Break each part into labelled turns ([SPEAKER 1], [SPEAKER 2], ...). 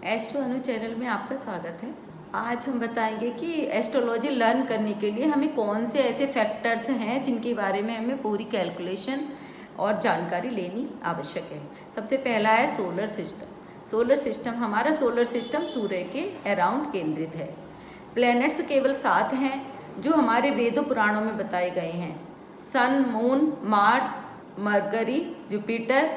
[SPEAKER 1] Astro अनु channel में आपका स्वागत है। आज हम बताएंगे कि एस्ट्रोलॉजी लर्न करने के लिए हमें कौन से ऐसे फैक्टर्स हैं जिनके बारे में हमें पूरी कैलकुलेशन और जानकारी लेनी आवश्यक है। सबसे पहला है सोलर सिस्टम। सोलर सिस्टम, हमारा सोलर सिस्टम सूर्य के अराउंड केंद्रित है। प्लैनेट्स केवल 7 हैं जो हमारे वेदों पुराणों में बताए गए हैं। Sun, moon, Mars, Mercury, Jupiter,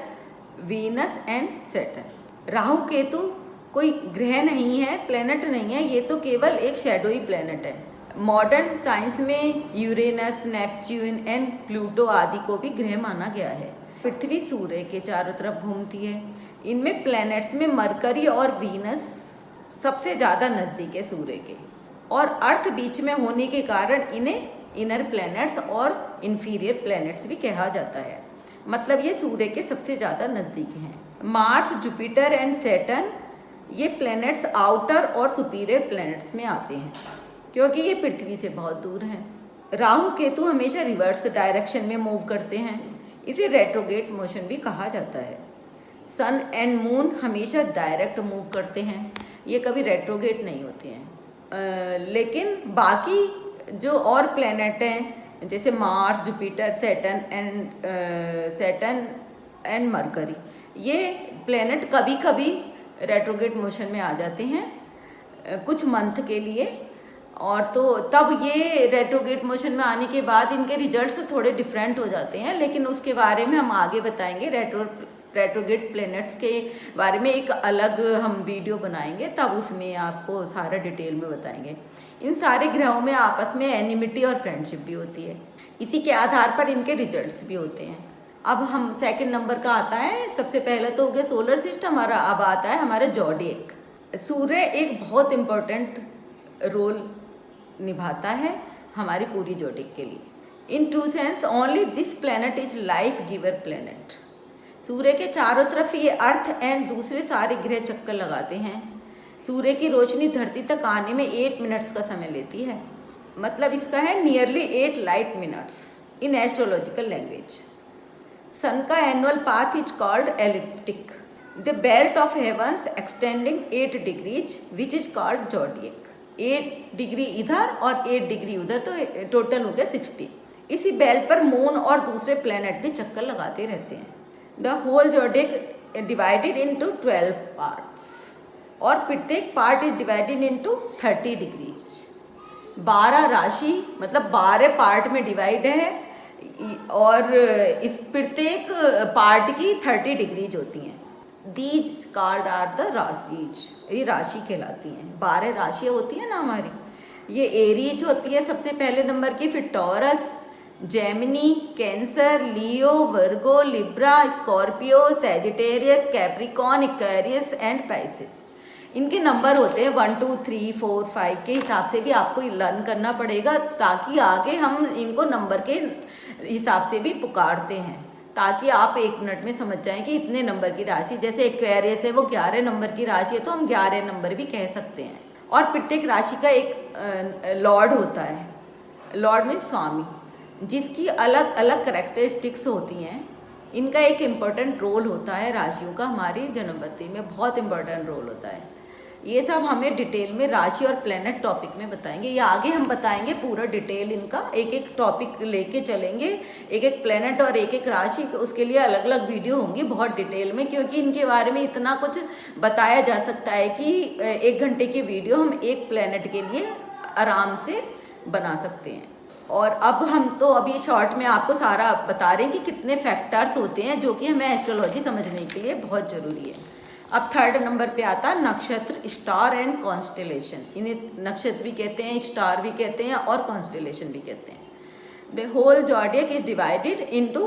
[SPEAKER 1] Venus and Saturn. Rahu Ketu कोई ग्रह नहीं है, प्लेनेट नहीं है, ये तो केवल एक शैडोई प्लेनेट है। मॉडर्न साइंस में यूरेनस, नेपच्यून एंड प्लूटो आदि को भी ग्रह माना गया है। पृथ्वी सूर्य के चारों तरफ घूमती है। इनमें प्लैनेट्स में मरकरी और वीनस सबसे ज़्यादा नज़दीक है सूर्य के, और अर्थ बीच में होने के कारण इन्हें इनर प्लैनेट्स और इन्फीरियर प्लैनेट्स भी कहा जाता है। मतलब ये सूर्य के सबसे ज़्यादा नज़दीक हैं। मार्स, जुपिटर एंड सैटर्न ये प्लैनेट्स आउटर और सुपीरियर प्लैनेट्स में आते हैं क्योंकि ये पृथ्वी से बहुत दूर हैं। राहु केतु हमेशा रिवर्स डायरेक्शन में मूव करते हैं, इसे रेट्रोग्रेड मोशन भी कहा जाता है। सन एंड मून हमेशा डायरेक्ट मूव करते हैं, ये कभी रेट्रोग्रेड नहीं होते हैं। लेकिन बाकी जो और प्लैनेट हैं जैसे Mars, Jupiter, Saturn and mercury, ये प्लैनेट कभी कभी रेट्रोग्रेड मोशन में आ जाते हैं कुछ मंथ के लिए, और तो तब ये रेट्रोग्रेड मोशन में आने के बाद इनके रिजल्ट्स थोड़े डिफरेंट हो जाते हैं, लेकिन उसके बारे में हम आगे बताएंगे। रेट्रोग्रेड प्लैनेट्स के बारे में एक अलग हम वीडियो बनाएंगे, तब उसमें आपको सारा डिटेल में बताएंगे। इन सारे ग्रहों में आपस में एनिमिटी और फ्रेंडशिप भी होती है, इसी के आधार पर इनके रिजल्ट्स भी होते हैं। अब हम सेकंड नंबर का आता है, सबसे पहले तो हो गया सोलर सिस्टम, और अब आता है हमारा ज़ोडिएक। सूर्य एक बहुत इम्पोर्टेंट रोल निभाता है हमारी पूरी ज़ोडिएक के लिए। In true sense only this planet is life giver planet. सूर्य के चारों तरफ ये अर्थ एंड दूसरे सारे ग्रह चक्कर लगाते हैं। सूर्य की रोशनी धरती तक आने में 8 मिनट्स का समय लेती है, मतलब इसका है nearly 8 light minutes in astrological language. Sun का annual path is called ecliptic, the belt of heavens extending 8 degrees which is called zodiac. 8 degree इधर और 8 डिग्री उधर, तो टोटल हो गया 60। इसी बेल्ट पर मून और दूसरे प्लैनेट भी चक्कर लगाते रहते हैं। The whole zodiac divided into 12 parts, और प्रत्येक part is divided into 30 degrees. 12 राशि मतलब 12 पार्ट में डिवाइड है, और इस प्रत्येक पार्ट की 30 डिग्रीज होती हैं। दीज कार्ड आर द राशिज, ये राशि कहलाती हैं। 12 राशियाँ होती हैं ना हमारी, ये एरीज होती है सबसे पहले नंबर की, फिर taurus, Gemini, cancer, Leo, Virgo, Libra, Scorpio, Sagittarius, Capricorn, Aquarius and Pisces. इनके नंबर होते हैं 1 2 3 4 5 के हिसाब से भी आपको लर्न करना पड़ेगा, ताकि आगे हम इनको नंबर के हिसाब से भी पुकारते हैं, ताकि आप 1 मिनट में समझ जाएं कि इतने नंबर की राशि। जैसे एक्वेरियस है वो 11 नंबर की राशि है, तो हम 11 नंबर भी कह सकते हैं। और प्रत्येक राशि का एक लॉर्ड होता है, लॉर्ड में स्वामी, जिसकी अलग अलग करेक्टरिस्टिक्स होती हैं। इनका एक इम्पोर्टेंट रोल होता है राशियों का, हमारी जन्मपत्री में बहुत इम्पोर्टेंट रोल होता है। ये सब हमें डिटेल में राशि और प्लैनेट टॉपिक में बताएंगे, ये आगे हम बताएंगे पूरा डिटेल इनका, एक एक टॉपिक लेके चलेंगे, एक एक प्लैनेट और एक एक राशि, उसके लिए अलग अलग वीडियो होंगी बहुत डिटेल में, क्योंकि इनके बारे में इतना कुछ बताया जा सकता है कि 1 घंटे की वीडियो हम एक प्लैनेट के लिए आराम से बना सकते हैं। और अब हम तो अभी शॉर्ट में आपको सारा बता रहे हैं कि कितने फैक्टर्स होते हैं जो कि हमें एस्ट्रोलॉजी समझने के लिए बहुत ज़रूरी है। अब थर्ड नंबर पे आता है नक्षत्र, स्टार एंड कॉन्स्टेलेशन। इन्हें नक्षत्र भी कहते हैं, स्टार भी कहते हैं और कॉन्स्टेलेशन भी कहते हैं। The whole zodiac is divided into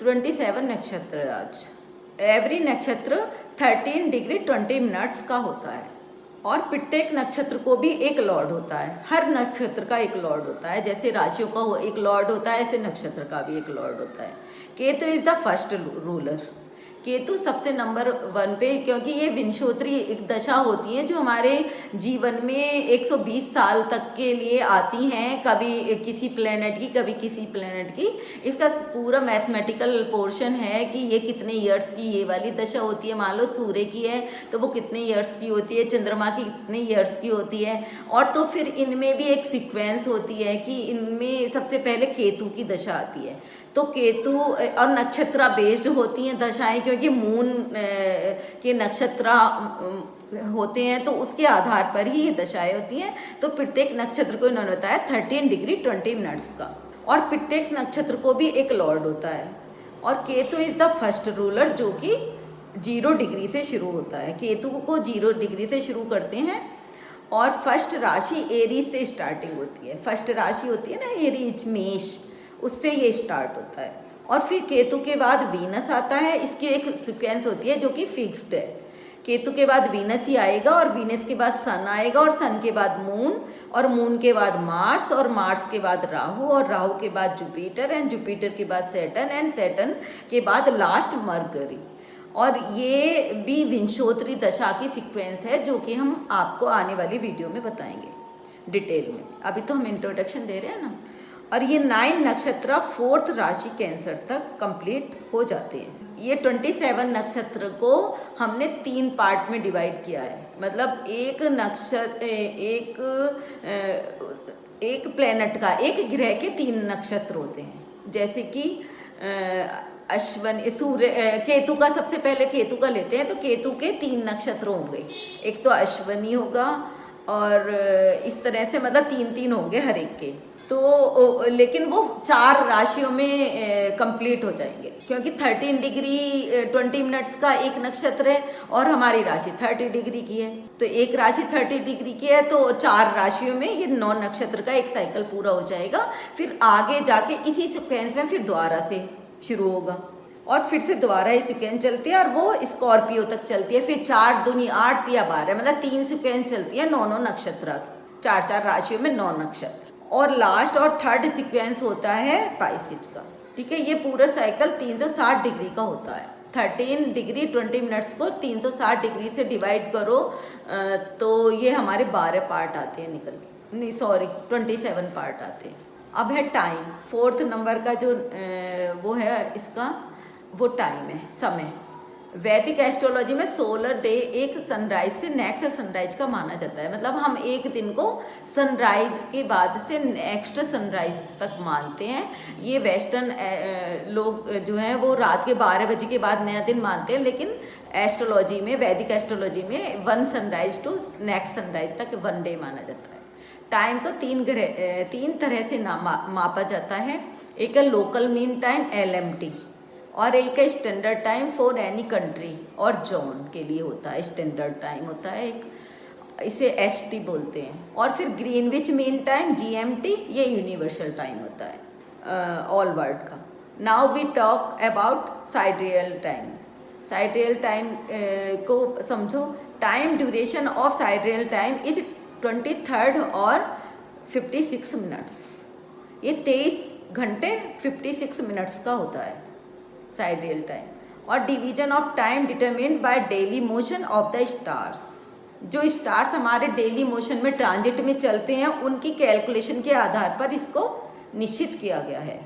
[SPEAKER 1] 27 nakshatra Raj. Every नक्षत्र 13 डिग्री 20 मिनट्स का होता है, और प्रत्येक नक्षत्र को भी एक लॉर्ड होता है। हर नक्षत्र का एक लॉर्ड होता है, जैसे राशियों का एक लॉर्ड होता है, ऐसे नक्षत्र का भी एक लॉर्ड होता है। Ketu is the first ruler. Ketu सबसे नंबर 1 पे, क्योंकि ये विंशोत्तरी एक दशा होती है जो हमारे जीवन में 120 साल तक के लिए आती हैं, कभी किसी प्लेनेट की कभी किसी प्लेनेट की। इसका पूरा मैथमेटिकल पोर्शन है कि ये कितने ईयर्स की ये वाली दशा होती है। मान लो सूर्य की है तो वो कितने ईयर्स की होती है, चंद्रमा की कितने ईयर्स की होती है। और तो फिर इनमें भी एक सीक्वेंस होती है कि इनमें सबसे पहले केतु की दशा आती है। तो केतु और नक्षत्र बेस्ड होती हैं दशाएं, क्योंकि मून के नक्षत्र होते हैं तो उसके आधार पर ही ये दशाएं होती हैं। तो प्रत्येक नक्षत्र को इन्होंने बताया 13 डिग्री 20 मिनट्स का, और प्रत्येक नक्षत्र को भी एक लॉर्ड होता है। और Ketu is the first ruler जो कि 0 डिग्री से शुरू होता है। केतु को 0 डिग्री से शुरू करते हैं और फर्स्ट राशि एरीज से स्टार्टिंग होती है। फर्स्ट राशि होती है ना एरीज, मेष, उससे ये स्टार्ट होता है। और फिर केतु के बाद वीनस आता है। इसकी एक सीक्वेंस होती है जो कि फिक्स्ड है। केतु के बाद वीनस ही आएगा, और वीनस के बाद सन आएगा, और सन के बाद मून, और मून के बाद मार्स, और मार्स के बाद राहु, और राहु के बाद जुपिटर, एंड जुपिटर के बाद सैटर्न, एंड सैटर्न के बाद लास्ट मरकरी। और ये भी विंशोत्तरी दशा की सीक्वेंस है जो कि हम आपको आने वाली वीडियो में बताएंगे डिटेल में। अभी तो हम इंट्रोडक्शन दे रहे हैं ना। और ये 9 नक्षत्र 4th राशि कैंसर तक कंप्लीट हो जाते हैं। ये 27 नक्षत्र को हमने 3 पार्ट में डिवाइड किया है। मतलब एक नक्षत्र एक प्लेनेट का, एक ग्रह के 3 नक्षत्र होते हैं। जैसे कि अश्विन, सूर्य, केतु का सबसे पहले केतु का लेते हैं तो केतु के 3 नक्षत्र होंगे। एक तो अश्विनी होगा, और इस तरह से मतलब 3-3 होंगे हर एक के। तो लेकिन वो 4 राशियों में कंप्लीट हो जाएंगे, क्योंकि 13 डिग्री 20 मिनट्स का एक नक्षत्र है और हमारी राशि 30 डिग्री की है। तो एक राशि 30 डिग्री की है तो 4 राशियों में ये 9 नक्षत्र का एक साइकिल पूरा हो जाएगा। फिर आगे जाके इसी सीक्वेंस में फिर दोबारा से शुरू होगा, और फिर से दोबारा ये सीक्वेंस चलती है, और वो स्कॉर्पियो तक चलती है। फिर 4 दूनी 8 या 12, मतलब 3 सीक्वेंस चलती है 9 नक्षत्र, 4 राशियों में 9 नक्षत्र। और लास्ट और थर्ड सीक्वेंस होता है पाइसेज का। ठीक है, ये पूरा साइकिल 360 डिग्री का होता है। 13 डिग्री 20 मिनट्स को 360 डिग्री से डिवाइड करो तो ये हमारे 12 पार्ट आते हैं निकल के, नहीं सॉरी 27 पार्ट आते हैं। अब है टाइम, 4th नंबर का जो वो है इसका, वो टाइम है, समय। वैदिक एस्ट्रोलॉजी में सोलर डे एक सनराइज से नेक्स्ट सनराइज का माना जाता है। मतलब हम एक दिन को सनराइज के बाद से नेक्स्ट सनराइज तक मानते हैं। ये वेस्टर्न लोग जो हैं वो रात के 12 बजे के बाद नया दिन मानते हैं, लेकिन एस्ट्रोलॉजी में, वैदिक एस्ट्रोलॉजी में 1 सनराइज टू नेक्स्ट सनराइज तक 1 डे माना जाता है। टाइम को 3 तरह से मापा जाता है। एक है लोकल मीन टाइम LMT, और एक है standard time for any country और जोन के लिए होता है। स्टैंडर्ड टाइम होता है एक, इसे ST बोलते हैं। और फिर ग्रीनविच मीन टाइम GMT, ये यूनिवर्सल टाइम होता है ऑल वर्ल्ड का। Now we talk about sidereal time. Sidereal time को समझो। Time duration of sidereal time is 23 और 56 मिनट्स। ये 23 घंटे 56 मिनट्स का होता है साइडरियल टाइम। और division of time determined by daily motion of the stars. जो स्टार्स हमारे डेली मोशन में ट्रांजिट में चलते हैं उनकी कैलकुलेशन के आधार पर इसको निश्चित किया गया है।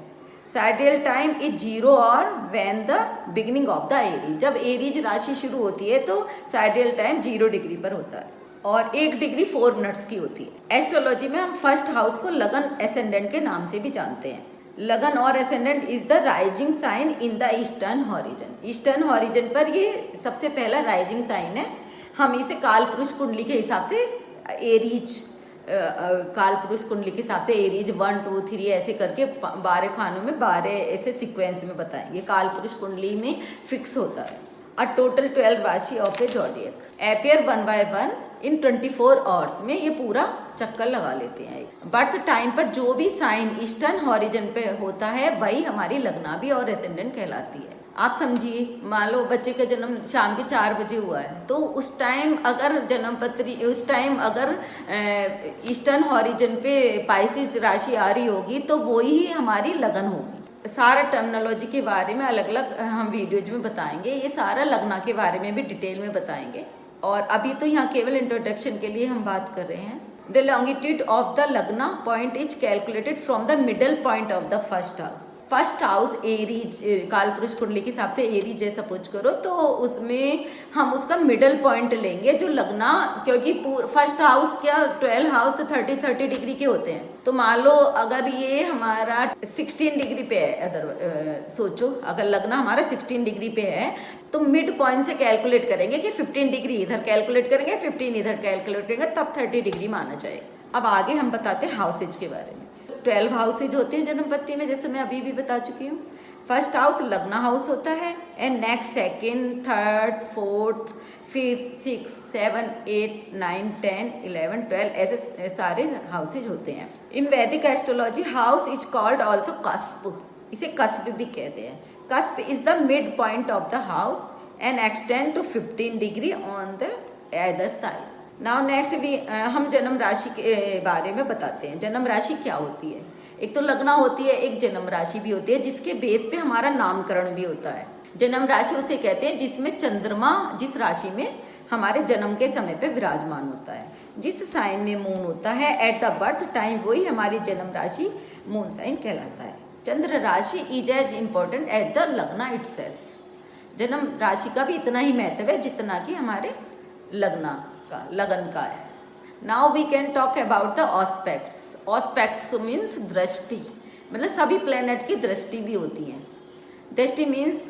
[SPEAKER 1] साइडरियल टाइम इज 0 और when the beginning of the Aries. जब एरीज राशि शुरू होती है तो साइडरियल टाइम 0 डिग्री पर होता है, और 1 डिग्री 4 मिनट्स की होती है। एस्ट्रोलॉजी में हम फर्स्ट हाउस को लगन एसेंडेंट के नाम से भी जानते हैं। लगन और ascendant is the rising sign in the eastern horizon. Eastern horizon पर ये सबसे पहला राइजिंग साइन है। हम इसे काल पुरुष कुंडली के हिसाब से एरीज, काल पुरुष कुंडली के हिसाब से एरीज 1 2 3 ऐसे करके 12 खानों में 12 ऐसे सीक्वेंस में बताएंगे। काल पुरुष कुंडली में फिक्स होता है। अ टोटल 12 राशि of A zodiac appear 1 by 1 in 24 hours में ये पूरा चक्कर लगा लेते हैं। बर्थ टाइम पर जो भी साइन ईस्टर्न हॉरिजन पे होता है वही हमारी लग्नाभी और एसेंडेंट कहलाती है। आप समझिए, मान लो बच्चे का जन्म शाम के 4 बजे हुआ है, तो उस टाइम अगर जन्मपत्री, उस टाइम अगर ईस्टर्न हॉरिजन पे पाइसेस राशि आ रही होगी तो वो ही हमारी लगन होगी। सारा टर्मिनोलॉजी के बारे में अलग अलग हम वीडियोज में बताएंगे। ये सारा लगना के बारे में भी डिटेल में बताएंगे, और अभी तो यहाँ केवल इंट्रोडक्शन के लिए हम बात कर रहे हैं। द लॉन्गिट्यूड ऑफ द लगना point is calculated from the middle point of the first house. First house Aries, काल पुरुष कुंडली के हिसाब से एरीज है सपोज करो, तो उसमें हम उसका मिडल पॉइंट लेंगे जो लगना, क्योंकि फर्स्ट हाउस क्या 12 हाउस 30 डिग्री के होते हैं। तो मान लो अगर ये हमारा 16 डिग्री पे है, अदर सोचो अगर लगना हमारा 16 डिग्री पे है तो मिड पॉइंट से कैलकुलेट करेंगे कि 15 डिग्री इधर कैलकुलेट करेंगे, 15 इधर कैलकुलेट करेंगे, तब 30 डिग्री माना जाएगा। अब आगे हम बताते हैं हाउसेज के बारे में। 12 हाउसेज होते हैं जन्म पत्ती में, जैसे मैं अभी भी बता चुकी हूँ। फर्स्ट हाउस लगना हाउस होता है, and next second, third, fourth, fifth, 6, 7, 8, 9, 10, 11, 12 ऐसे सारे हाउसेज होते हैं। In Vedic astrology house is called also cusp, इसे कस्प भी कहते हैं। Cusp is the mid point of the house and extend to 15 degree on the other side. Now next भी हम जन्म राशि के बारे में बताते हैं। जन्म राशि क्या होती है? एक तो लगना होती है, एक जन्म राशि भी होती है, जिसके बेस पे हमारा नामकरण भी होता है। जन्म राशि उसे कहते हैं जिसमें चंद्रमा जिस राशि में हमारे जन्म के समय पे विराजमान होता है, जिस साइन में मून होता है एट द बर्थ टाइम, वही हमारी जन्म राशि मून साइन कहलाता है। Chandra rashi is as important at the lagna itself. जन्म राशि का भी इतना ही महत्व है जितना कि हमारे लगन का है। Now we can talk about the aspects. Aspects means drishti, मतलब सभी प्लैनेट्स की दृष्टि भी होती है। दृष्टि मीन्स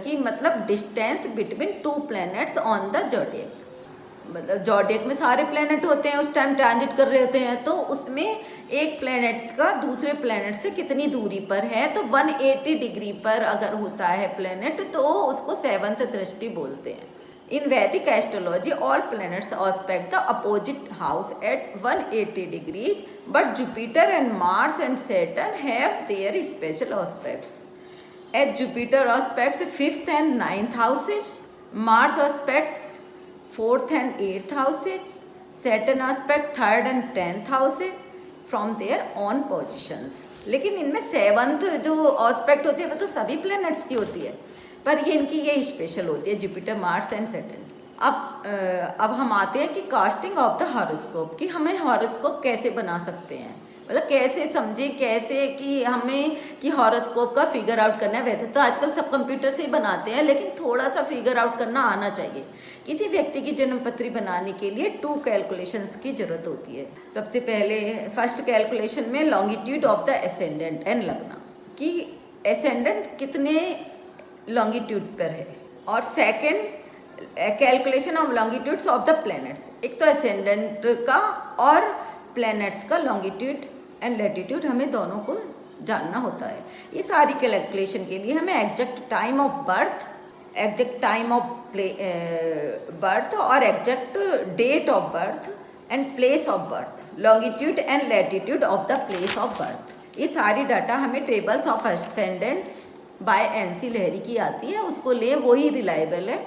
[SPEAKER 1] कि मतलब distance between 2 planets on the zodiac. मतलब जॉडियक में सारे प्लैनेट होते हैं, उस टाइम ट्रांजिट कर रहे होते हैं, तो उसमें एक प्लैनेट का दूसरे प्लैनेट से कितनी दूरी पर है, तो 180 डिग्री पर अगर होता है प्लैनेट तो उसको 7th दृष्टि बोलते हैं। In Vedic astrology, all planets aspect the opposite house at 180 degrees, but Jupiter and Mars and Saturn have their special aspects. As Jupiter aspects 5th and 9th houses, Mars aspects 4th and 8th houses, Saturn aspects 3rd and 10th houses from their own positions. लेकिन इनमें 7th जो aspect होती है वो तो सभी planets की होती है, पर ये इनकी ये स्पेशल होती है, जुपिटर, मार्स एंड सैटर्न। अब हम आते हैं कि कास्टिंग ऑफ द हॉरोस्कोप, कि हमें हॉरोस्कोप कैसे बना सकते हैं, मतलब कैसे समझे, कैसे कि हमें कि हॉरोस्कोप का फिगर आउट करना है। वैसे तो आजकल सब कंप्यूटर से ही बनाते हैं, लेकिन थोड़ा सा फिगर आउट करना आना चाहिए। किसी व्यक्ति की जन्मपत्री बनाने के लिए 2 कैलकुलेशंस की जरूरत होती है। सबसे पहले फर्स्ट कैलकुलेशन में longitude of the ascendant and लगना, कि एसेंडेंट कितने लॉन्गिट्यूड पर है, और second calculation of longitudes of the planets. एक तो एसेंडेंट का और प्लैनेट्स का लॉन्गिट्यूड एंड लैटिट्यूड हमें दोनों को जानना होता है। ये सारी कैलकुलेशन के लिए हमें exact time of birth, exact time of birth और exact date of birth and place of birth, longitude and latitude of the place of birth, ये सारी डाटा हमें tables of ascendants by NC Lahiri की आती है, उसको ले, वही रिलायबल है।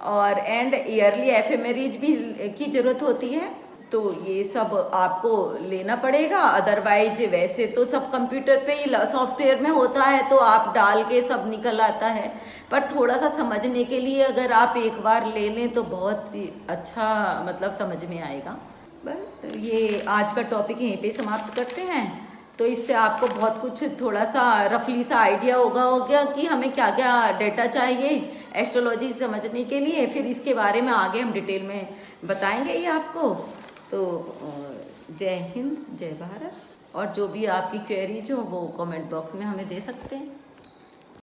[SPEAKER 1] और एंड ईयरली एफएमएरीज भी की ज़रूरत होती है, तो ये सब आपको लेना पड़ेगा। अदरवाइज वैसे तो सब कंप्यूटर पे ही सॉफ्टवेयर में होता है, तो आप डाल के सब निकल आता है, पर थोड़ा सा समझने के लिए अगर आप एक बार ले लें तो बहुत ही अच्छा मतलब समझ में आएगा। बस ये आज का टॉपिक यहीं पे समाप्त करते हैं। तो इससे आपको बहुत कुछ थोड़ा सा रफली सा आइडिया हो गया कि हमें क्या क्या डेटा चाहिए एस्ट्रोलॉजी समझने के लिए। फिर इसके बारे में आगे हम डिटेल में बताएंगे ये आपको। तो जय हिंद, जय भारत, और जो भी आपकी क्वेरीज हो वो कमेंट बॉक्स में हमें दे सकते हैं।